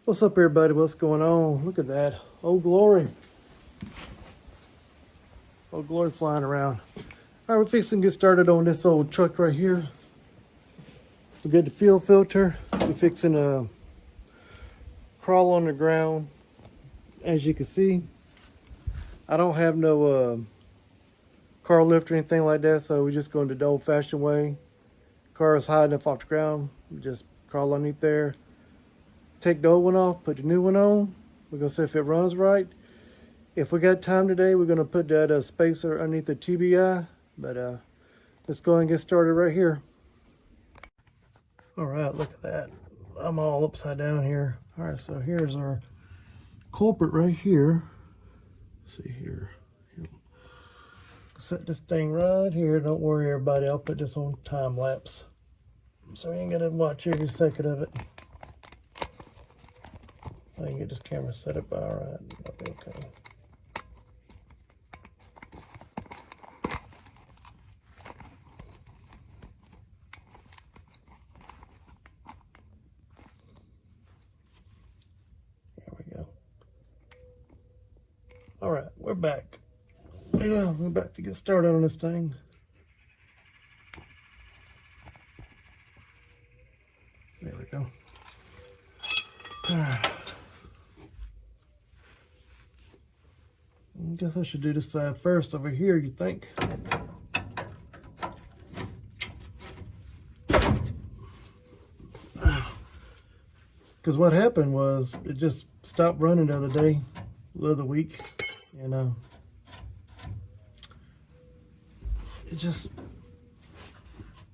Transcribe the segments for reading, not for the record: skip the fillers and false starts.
What's up, everybody? What's going on? Look at that. Oh, glory. Oh, glory flying around. All right, we're fixing to get started on this old truck right here. We got the fuel filter. We're fixing to crawl on the ground. As you can see, I don't have no car lift or anything like that, so we're just going to the old-fashioned way. Car is high enough off the ground. We just crawl underneath there. Take the old one off, put the new one on. We're gonna see if it runs right. If we got time today, we're gonna put that spacer underneath the TBI. But let's go and get started right here. All right, look at that. I'm all upside down here. All right, so here's our culprit right here. Let's see here. Set this thing right here. Don't worry, everybody. I'll put this on time lapse, so you ain't gonna watch every second of it. I can get this camera set up all right. Okay. There we go. All right, we're back. Yeah, we're back to get started on this thing. There we go. All right. I guess I should do this side first over here, you think? Because what happened was it just stopped running the other day, the other week, and it just,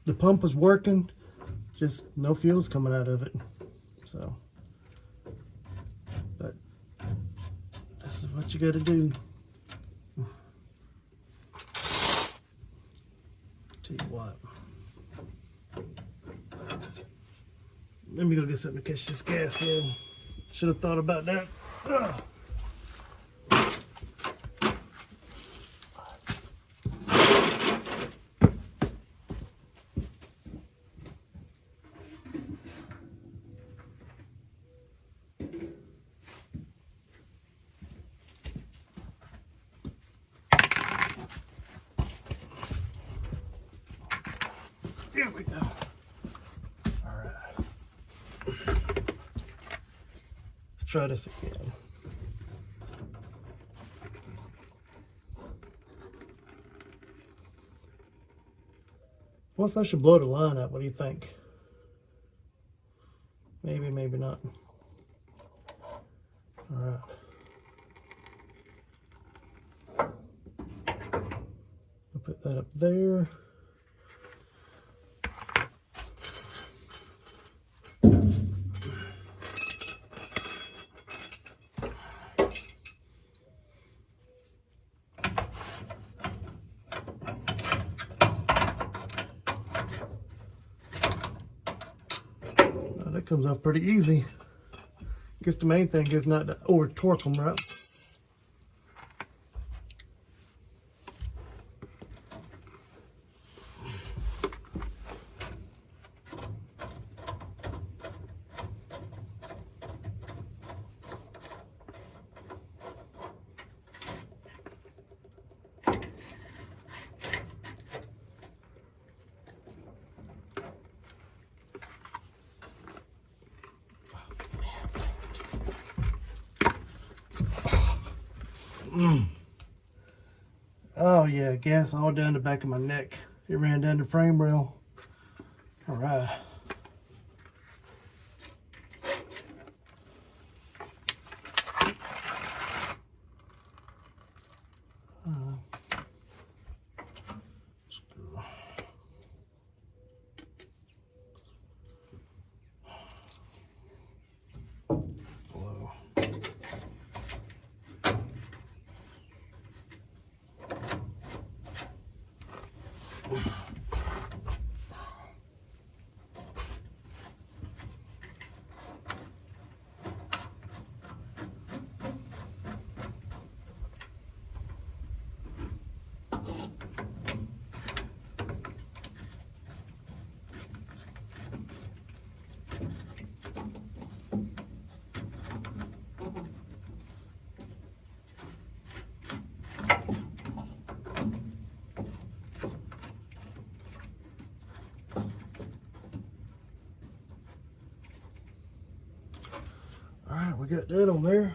the pump was working, just no fuel's coming out of it. So, but this is what you got to do. Tell you what, let me go get something to catch this gas in. Should have thought about that. Ugh. There we go. All right. Let's try this again. What if I should blow the line up? What do you think? Maybe, maybe not. All right. I'll put that up there. That comes off pretty easy. Guess the main thing is not to over torque them, right? Oh yeah, gas all down the back of my neck. It ran down the frame rail. All right. Alright, we got that on there.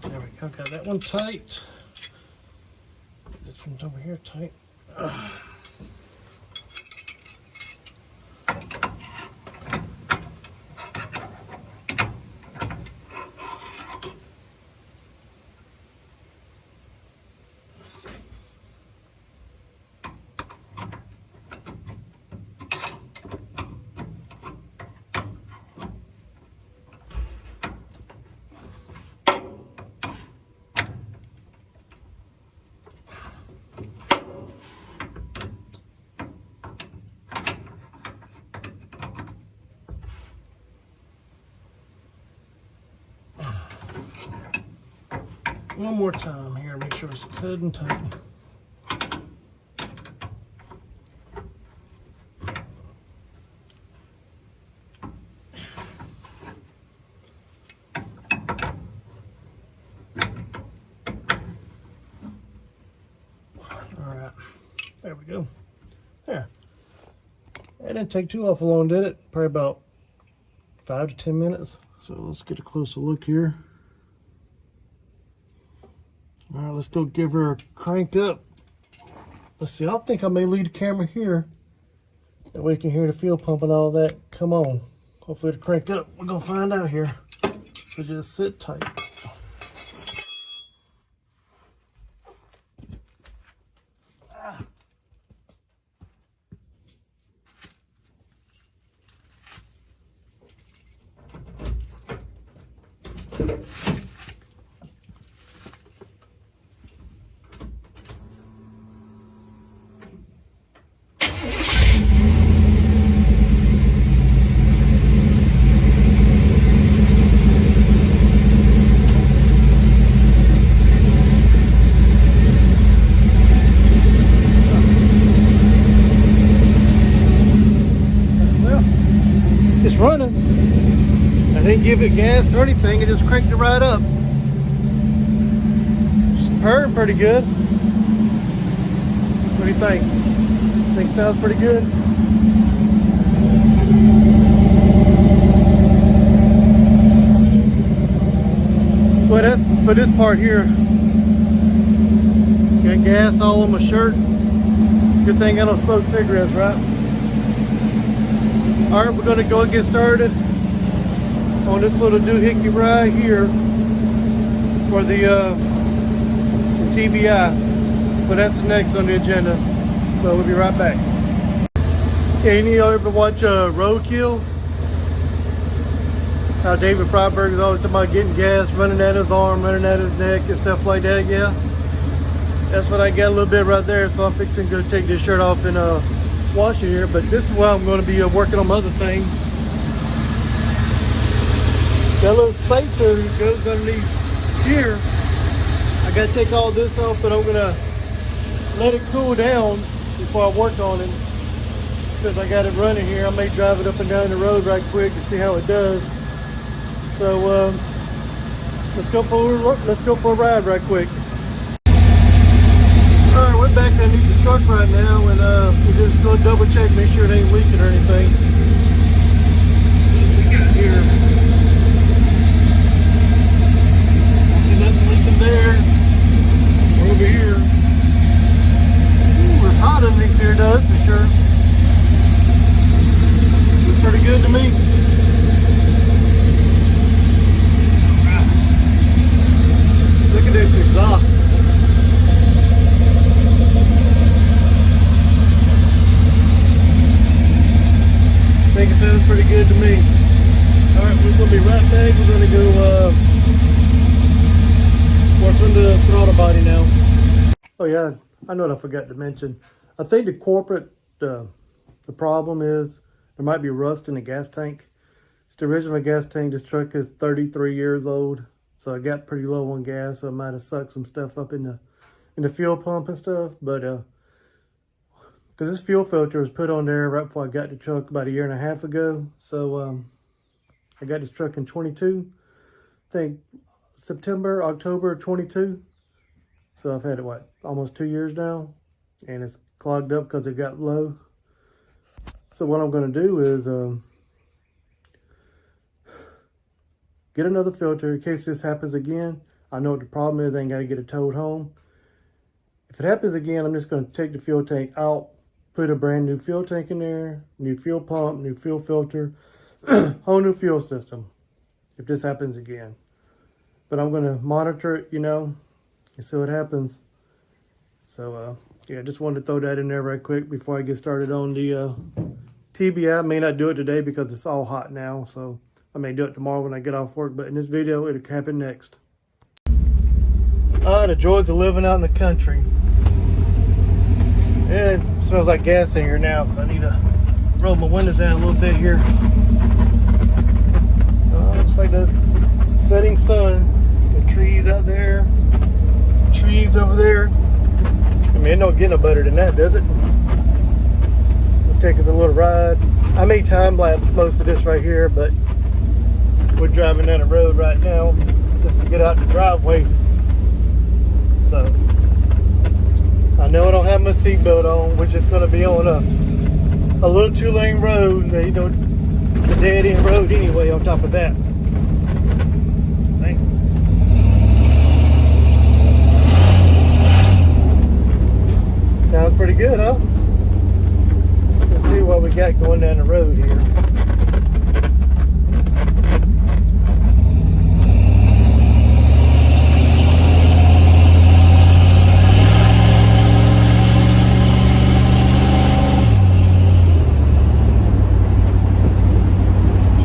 There we go, got that one tight. This one's over here tight. One more time here, make sure it's good and tight. All right, there we go. There. That didn't take too awful long, did it? Probably about 5 to 10 minutes. So let's get a closer look here. All right, let's go give her a crank up. Let's see, I think I may leave the camera here. That way you can hear the fuel pump and all that. Come on. Hopefully it'll crank up. We're gonna find out here. So just sit tight. It's running. I didn't give it gas or anything, I just cranked it right up. It's purring pretty good. What do you think? Think it sounds pretty good? Well, that's for this part here. Got gas all on my shirt. Good thing I don't smoke cigarettes, right? All right, we're gonna go and get started on this little doohickey right here for the TBI. So that's the next on the agenda. So we'll be right back. Yeah, any of you ever watch Roadkill? How David Freiberg is always talking about getting gas, running at his arm, running at his neck and stuff like that, yeah? That's what I got a little bit right there, so I'm fixing to take this shirt off and wash it here, but this is why I'm going to be working on other things. That little spacer goes underneath here. I gotta take all this off, but I'm gonna let it cool down before I work on it. Because I got it running here. I may drive it up and down the road right quick to see how it does. So let's go for a ride right quick. All right, we're back underneath the truck right now, and we're just gonna double check, make sure it ain't leaking or anything. See what we got here. I see nothing leaking there. Over here. Ooh, it's hot underneath here, that's for sure. Looks pretty good to me. Right. Look at this exhaust. I think it sounds pretty good to me. Alright, we're going to be right back. We're going to go work on the throttle body now. Oh yeah, I know what I forgot to mention. I think the problem is there might be rust in the gas tank. It's the original gas tank. This truck is 33 years old, so I got pretty low on gas. So I might have sucked some stuff up in the fuel pump and stuff. But because this fuel filter was put on there right before I got the truck about 1.5 years ago. So I got this truck in 22, I think October 22. So I've had it, what, almost 2 years now, and it's clogged up because it got low. So what I'm going to do is get another filter in case this happens again. I know what the problem is. I ain't got to get it towed home. If it happens again, I'm just going to take the fuel tank out, put a brand new fuel tank in there, new fuel pump, new fuel filter, whole new fuel system if this happens again. But I'm going to monitor it, and see what happens. So yeah, just wanted to throw that in there right quick before I get started on the TBI. I may not do it today because it's all hot now, so I may do it tomorrow when I get off work, but in this video it'll happen next. The joys of living out in the country. It smells like gas in here now, so I need to roll my windows down a little bit here. Looks like the setting sun. The trees out there, trees over there. I mean, it don't get no better than that, does it? It'll take us a little ride. I may time lapse most of this right here, but we're driving down the road right now just to get out the driveway. So I know I don't have my seatbelt on. We're just going to be on a little 2-lane road. It's a dead end road anyway. On top of that. Sounds pretty good, huh? Let's see what we got going down the road here.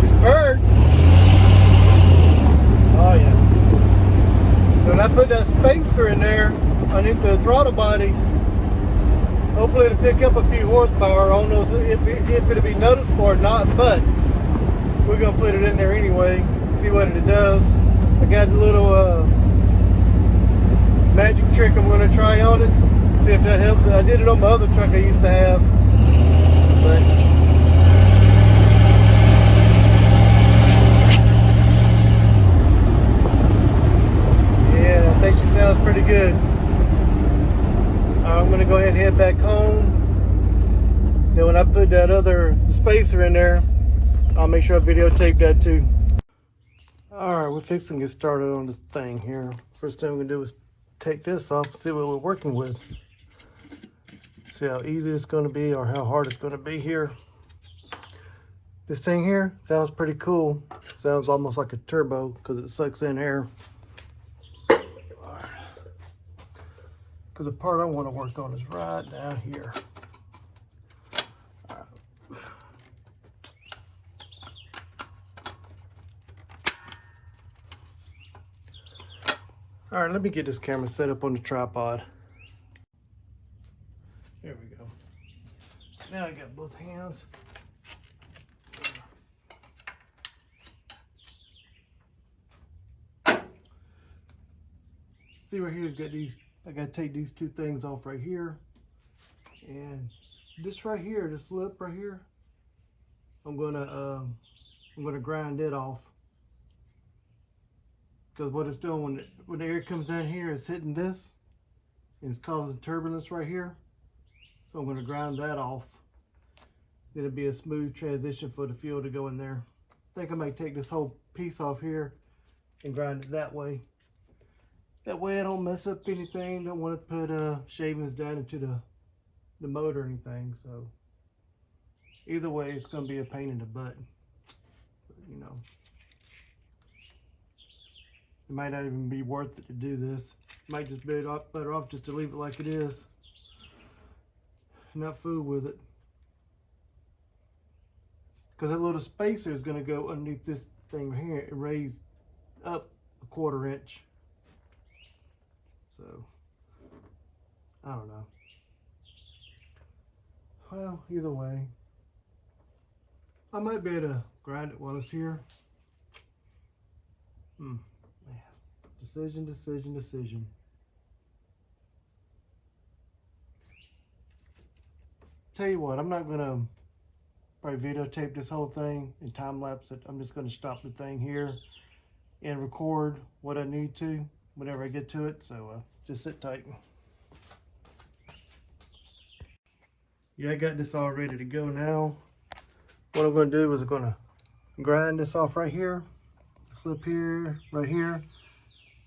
She's purred. Oh yeah. When I put that spacer in there underneath the throttle body, hopefully it'll pick up a few horsepower. I don't know if it'll be noticeable or not, but we're going to put it in there anyway, see what it does. I got a little magic trick I'm going to try on it, see if that helps. I did it on my other truck I used to have, but yeah, I think she sounds pretty good. I'm going to go ahead and head back home. Then when I put that other spacer in there, I'll make sure I videotape that too. Alright, we're fixing to get started on this thing here. First thing we're going to do is take this off and see what we're working with. See how easy it's going to be or how hard it's going to be here. This thing here sounds pretty cool. Sounds almost like a turbo because it sucks in air. Because the part I want to work on is right down here. All right, let me get this camera set up on the tripod. There we go. Now I got both hands. See right here, it's got these. I gotta take these two things off right here, and this right here, this lip right here, I'm gonna grind it off, because what it's doing when the air comes in here, it's hitting this, and it's causing turbulence right here. So I'm gonna grind that off. Then it'll be a smooth transition for the fuel to go in there. I think I might take this whole piece off here and grind it that way. That way I don't mess up anything. Don't want to put shavings down into the motor or anything. So either way, it's going to be a pain in the butt. But, you know, it might not even be worth it to do this. Might just be better off just to leave it like it is. Not fool with it. Because that little spacer is going to go underneath this thing right here and raise up a 1/4 inch. So, I don't know. Well, either way, I might be able to grind it while it's here. Man. Decision. Tell you what, I'm not going to probably videotape this whole thing and time lapse it. I'm just going to stop the thing here and record what I need to whenever I get to it. So just sit tight. Yeah, I got this all ready to go now. What I'm going to do is I'm going to grind this off right here, slip here, right here,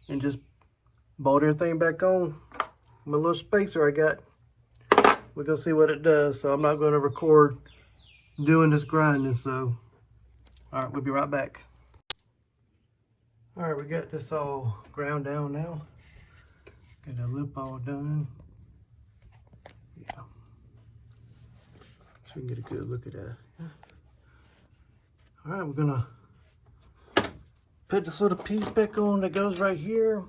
and just bolt everything back on. My little spacer I got. We're going to see what it does. So I'm not going to record doing this grinding. So, all right, we'll be right back. All right, we got this all ground down now. Got the lip all done. Yeah. So we can get a good look at that. Yeah. All right, we're gonna put this little piece back on that goes right here.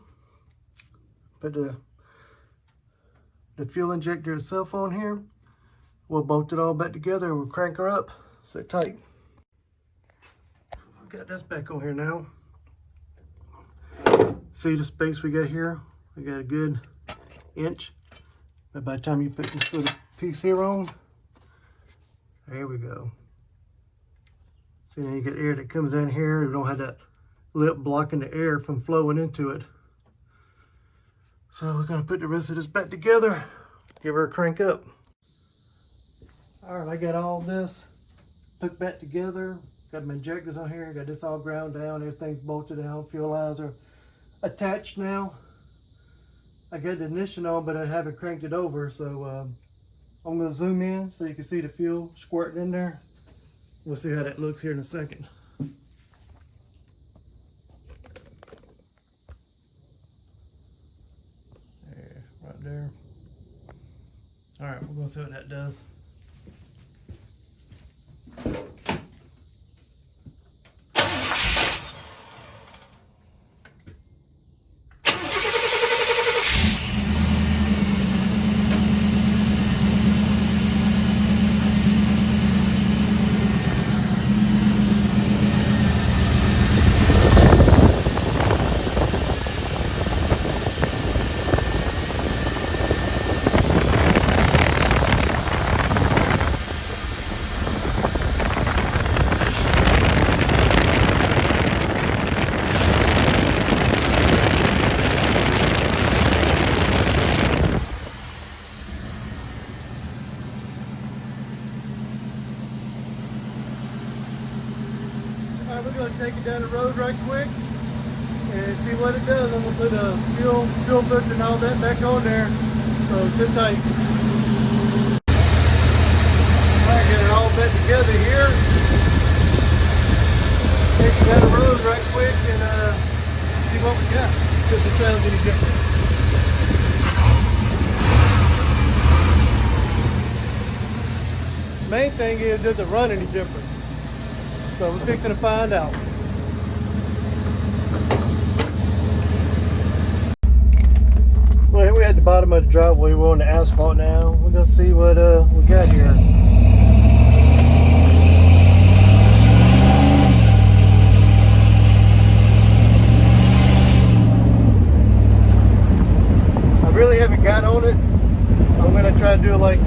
Put the fuel injector itself on here. We'll bolt it all back together. We'll crank her up. Sit tight. We got this back on here now. See the space we got here? We got a good inch. But by the time you put this little piece here on, there we go. See, now you get air that comes in here. You don't have that lip blocking the air from flowing into it. So we're gonna put the rest of this back together. Give her a crank up. All right, I got all this put back together. Got my injectors on here. Got this all ground down. Everything's bolted down. Fuel lines are attached now. I got the ignition on, but I haven't cranked it over. So I'm gonna zoom in so you can see the fuel squirting in there. We'll see how that looks here in a second. There, right there. All right, we're gonna see what that does. We're going to take it down the road right quick and see what it does. I'm going to put a fuel filter and all that back on there. So sit tight. I get it all back together here. Take it down the road right quick and see what we got. See if it sounds any different. Main thing is, does it run any different? So we're fixing to find out. Well, here we're at the bottom of the driveway. We're on the asphalt now. We're gonna see what we got here.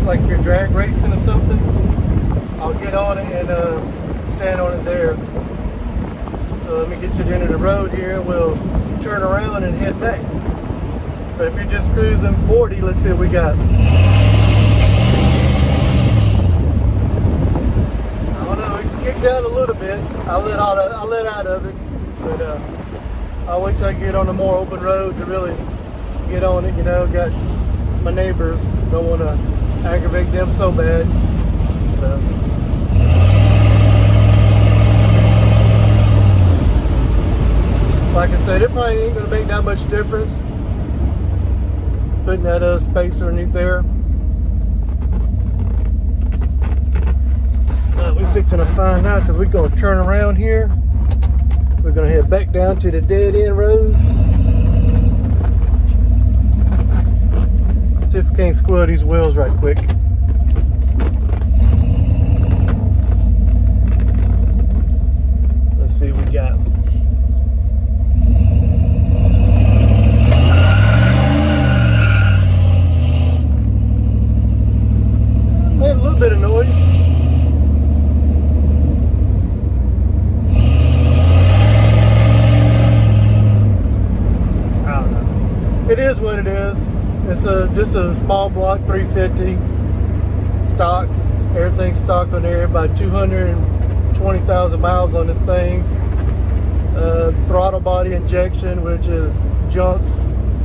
like you're drag racing or something, I'll get on it and stand on it there. So let me get to the end of the road here. We'll turn around and head back. But if you're just cruising 40, let's see what we got. I don't know, it kicked out a little bit. I let out of it, but I'll wait till I get on a more open road to really get on it. You know, got my neighbors, don't want to aggravate them so bad. So. Like I said, it probably ain't going to make that much difference putting that spacer underneath there. We're fixing to find out because we're going to turn around here. We're going to head back down to the dead end road. See if we can't squirrel these wheels right quick. Let's see what we got. Made a little bit of noise. I don't know. It is what it is. It's just a small block 350 stock. Everything's stock on there. About 220,000 miles on this thing. Throttle body injection, which is junk.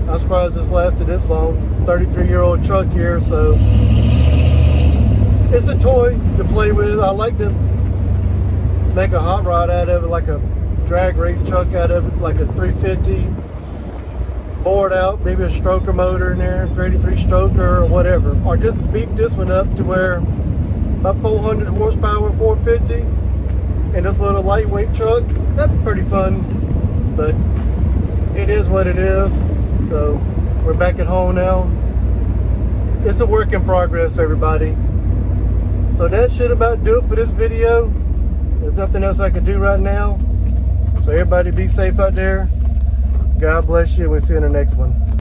I'm surprised this lasted this long. 33-year-old truck here, so it's a toy to play with. I like to make a hot rod out of it, like a drag race truck out of it, like a 350. Bored out, maybe a stroker motor in there, 383 stroker or whatever, or just beef this one up to where about 400 horsepower, 450, and this little lightweight truck. That's pretty fun, but it is what it is. So we're back at home now. It's a work in progress, everybody. So that should about do it for this video. There's nothing else I can do right now. So everybody be safe out there. God bless you. We'll see you in the next one.